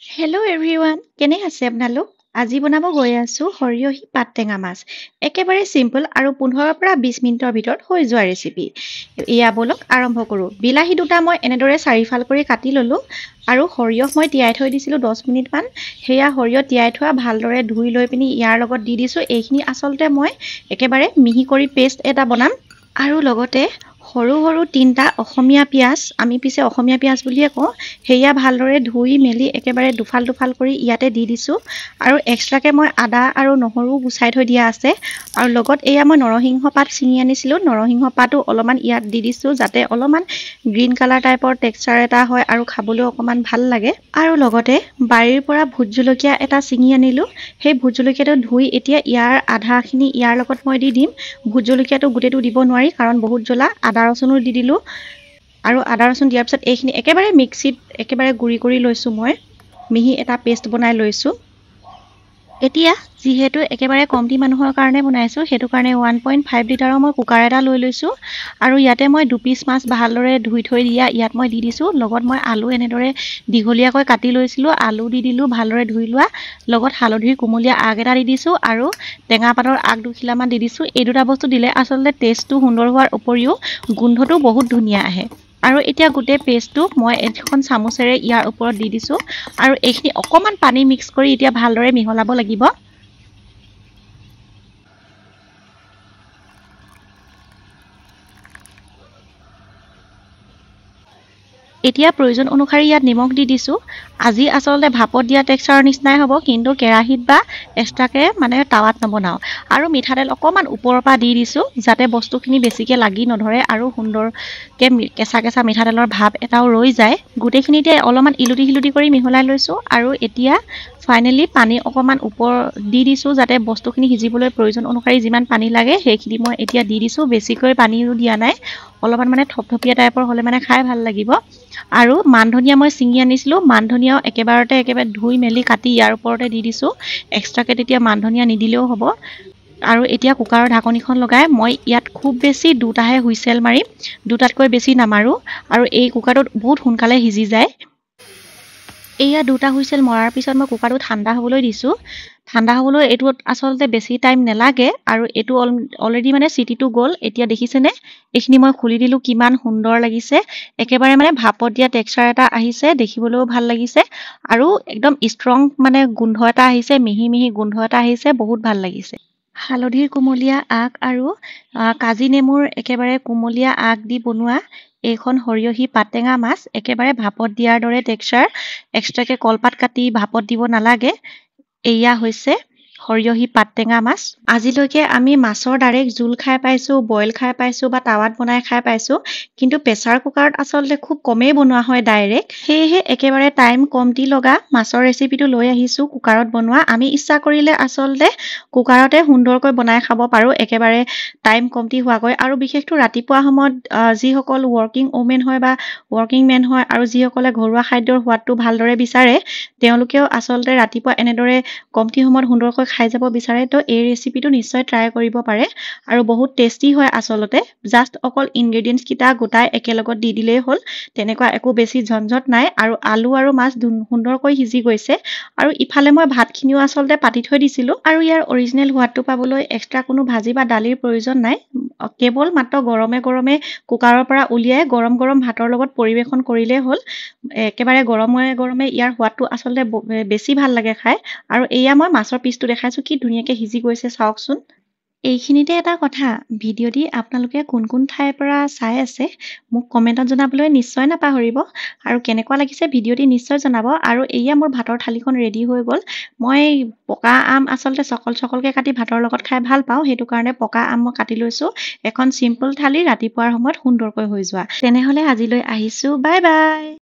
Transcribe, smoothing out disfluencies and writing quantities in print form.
Hello' everyone, কেনে আছে আপোনালোক? আজি বনাব গৈ আছোঁ সৰিয়হী পাত টেঙা মাছ। একেবাৰে চিম্পল আৰু 15 পৰা 20 মিনিটৰ ভিতৰত হৈ যোৱা ৰেচিপি। এয়া বলক আৰম্ভ কৰোঁ। বিলাহী দুটা মই এনেদৰে চাৰিফাল কৰি কাটি ল'লোঁ আৰু সৰিয়হ মই তিয়াই থৈ দিছিলোঁ 10 মিনিটমান। সেয়া সৰিয়হ তিয়াই থোৱা ভালদৰে ধুই লৈ পিনি ইয়াৰ লগত দি দিছোঁ। এইখিনি আচলতে মই একেবাৰে মিহি কৰি পেষ্ট এটা বনাম আৰু লগতে সৰু সৰু 3টা অসমীয়া পিঁয়াজ, আমি পিছে অসমীয়া পিঁয়াজ বুলিয়ে কওঁ, সেয়া ভালদৰে ধুই মেলি একেবাৰে দুফাল দুফাল কৰি ইয়াতে দি দিছোঁ আৰু এক্সট্ৰাকৈ মই আদা আৰু নহৰু গুচাই থৈ দিয়া আছে আৰু লগত এয়া মই নৰসিংহ পাত ছিঙি আনিছিলোঁ। নৰসিংহ পাতো অলপমান ইয়াত দি দিছোঁ যাতে অলপমান গ্ৰীণ কালাৰ টাইপৰ টেক্সচাৰ এটা হয় আৰু খাবলৈও অকণমান ভাল লাগে। আৰু লগতে বাৰীৰ পৰা ভোট জলকীয়া এটা ছিঙি আনিলোঁ। সেই ভোট জলকীয়াটো ধুই এতিয়া ইয়াৰ আধাখিনি ইয়াৰ লগত মই দি দিম। ভোট জলকীয়াটো গোটেইটো দিব নোৱাৰি কাৰণ বহুত জ্বলা। আদা ৰচুনো দি দিলোঁ আৰু আদা ৰচুন দিয়াৰ পিছত এইখিনি একেবাৰে মিক্সিত একেবাৰে গুড়ি কৰি লৈছোঁ। মই মিহি এটা পেষ্ট বনাই লৈছোঁ। এতিয়া যিহেতু একেবাৰে কমটি মানুহৰ কাৰণে বনাইছোঁ, সেইটো কাৰণে 1.5 লিটাৰৰ মই কুকাৰ এটা লৈ লৈছোঁ আৰু ইয়াতে মই 2 পিচ মাছ ভালদৰে ধুই থৈ দিয়া ইয়াত মই দি দিছোঁ। লগত মই আলু এনেদৰে দীঘলীয়াকৈ কাটি লৈছিলোঁ, আলু দি দিলোঁ ভালদৰে ধুই লোৱা। লগত হালধিৰ কুমলীয়া আগ এটা দি দিছোঁ আৰু টেঙা পাতৰ আগ 2 খিলামান দি দিছোঁ। এই দুটা বস্তু দিলে আচলতে টেষ্টটো সুন্দৰ হোৱাৰ উপৰিও গোন্ধটো বহুত ধুনীয়া আহে। আৰু এতিয়া গোটেই পেষ্টটো মই এখন চামুচেৰে ইয়াৰ ওপৰত দি দিছোঁ আৰু এইখিনি অকণমান পানী মিক্স কৰি এতিয়া ভালদৰে মিহলাব লাগিব। এতিয়া প্ৰয়োজন অনুসৰি ইয়াত নিমখ দি দিছোঁ। আজি আচলতে ভাপত দিয়া টেক্সচাৰৰ নিচিনাই হ'ব, কিন্তু কেৰাহীত বা এক্সট্ৰাকৈ টাৱাত নবনাওঁ। আৰু মিঠাতেল অকণমান ওপৰৰ পৰা দি দিছোঁ যাতে বস্তুখিনি বেছিকৈ লাগি নধৰে আৰু সুন্দৰকৈ কেঁচা কেঁচা মিঠাতেলৰ ভাৱ এটাও ৰৈ যায়। গোটেইখিনিতে অলপমান ইলুটি সিলুটি কৰি মিহলাই লৈছোঁ আৰু এতিয়া ফাইনেলি পানী অকণমান দি দিছোঁ যাতে বস্তুখিনি সিজিবলৈ প্ৰয়োজন অনুসৰি যিমান পানী লাগে সেইখিনি মই এতিয়া দি দিছোঁ। বেছিকৈ পানীও দিয়া নাই, অলপমান থপথপীয়া টাইপৰ হ'লে খাই ভাল লাগিব। আৰু মান ধনিয়া মই ছিঙি আনিছিলোঁ। মান ধনিয়াও একেবাৰে ধুই মেলি কাটি ইয়াৰ ওপৰতে দি দিছোঁ। এক্সট্ৰাকৈ তেতিয়া মান ধনিয়া নিদিলেও হ'ব। আৰু এতিয়া কুকাৰৰ ঢাকনিখন লগাই মই ইয়াত খুব বেছি 2টাহে হুইচেল মাৰিম, 2টাতকৈ বেছি নামাৰোঁ আৰু এই কুকাৰটোত বহুত সোনকালে সিজি যায়। এয়া 2টা হুইচেল মৰাৰ পিছত মই কুকাৰটো ঠাণ্ডা হ'বলৈ দিছোঁ। ঠাণ্ডা হ'বলৈ এইটোত আচলতে বেছি টাইম নালাগে আৰু এইটো অলৰেডি চিটিটো গ'ল। এতিয়া দেখিছেনে, এইখিনি মই খুলি দিলোঁ, কিমান সুন্দৰ লাগিছে। একেবাৰে ভাপত দিয়া টেক্সচাৰ এটা আহিছে, দেখিবলৈও ভাল লাগিছে আৰু একদম ষ্ট্ৰং গোন্ধ এটা আহিছে, মিহি মিহি গোন্ধ এটা আহিছে, বহুত ভাল লাগিছে। হালধিৰ কুমলীয়া আগ আৰু কাজি নেমুৰ একেবাৰে কুমলীয়া আগ দি বনোৱা এইখন সৰিয়হী পাতটেঙা মাছ, একেবাৰে ভাপত দিয়াৰ দৰে টেক্সচাৰ। এক্সট্ৰাকৈ কলপাত কাটি ভাপত দিব নালাগে। এয়া হৈছে সৰিয়হী পাতটেঙা মাছ। আজিলৈকে আমি মাছৰ ডাইৰেক্ট জোল খাই পাইছোঁ, বইল খাই পাইছোঁ বা টাৱাত বনাই খাই পাইছোঁ, কিন্তু প্ৰেছাৰ কুকাৰত আচলতে খুব কমেই বনোৱা হয় ডাইৰেক্ট। সেয়েহে একেবাৰে টাইম কমটি লগা মাছৰ ৰেচিপিটো লৈ আহিছোঁ কুকাৰত বনোৱা। আমি ইচ্ছা কৰিলে আচলতে কুকাৰতে সুন্দৰকৈ বনাই খাব পাৰোঁ, একেবাৰে টাইম কমটি হোৱাকৈ। আৰু বিশেষকৈ ৰাতিপুৱা সময়ত যিসকল ৱৰ্কিং ওমেন হয় বা ৱৰ্কিং মেন হয় আৰু যিসকলে ঘৰুৱা খাদ্যৰ সোৱাদটো ভালদৰে বিচাৰে, তেওঁলোকেও আচলতে ৰাতিপুৱা এনেদৰে কমটি সময়ত সুন্দৰকৈ খাই যাব বিচাৰে, তো এই ৰেচিপিটো নিশ্চয় ট্ৰাই কৰিব পাৰে আৰু বহুত টেষ্টি হয়। আচলতে জাষ্ট অকল ইনগ্ৰেডিয়েণ্টছকেইটা গোটাই একেলগত দি দিলেই হ'ল, তেনেকুৱা একো বেছি ঝঞ্ঝট নাই। আৰু আলু আৰু মাছ সুন্দৰকৈ সিজি গৈছে আৰু ইফালে মই ভাতখিনিও আচলতে পাতি থৈ দিছিলোঁ। আৰু ইয়াৰ অৰিজিনেল সোৱাদটো পাবলৈ এক্সট্ৰা কোনো ভাজি বা দালিৰ প্ৰয়োজন নাই। কেৱল মাত্ৰ গৰমে গৰমে কুকাৰৰ পৰা উলিয়াই গৰম গৰম ভাতৰ লগত পৰিৱেশন কৰিলেই হ'ল। একেবাৰে গৰমে গৰমে ইয়াৰ সোৱাদটো আচলতে বেছি ভাল লাগে খাই। আৰু এয়া মই মাছৰ পিচটো দেখাইছোঁ, কি ধুনীয়াকৈ সিজি গৈছে চাওকচোন। এইখিনিতে এটা কথা, ভিডিঅ'টি আপোনালোকে কোন কোন ঠাইৰ পৰা চাই আছে মোক কমেণ্টত জনাবলৈ নিশ্চয় নাপাহৰিব আৰু কেনেকুৱা লাগিছে ভিডিঅ'টি নিশ্চয় জনাব। আৰু এয়া মোৰ ভাতৰ থালিখন ৰেডি হৈ গ'ল। মই পকা আম আচলতে চকলকৈ কাটি ভাতৰ লগত খাই ভাল পাওঁ, সেইটো কাৰণে পকা আম মই কাটি লৈছোঁ। এখন চিম্পল থালি ৰাতিপুৱাৰ সময়ত সুন্দৰকৈ হৈ যোৱা। তেনেহ'লে আজিলৈ আহিছোঁ, বাই বাই।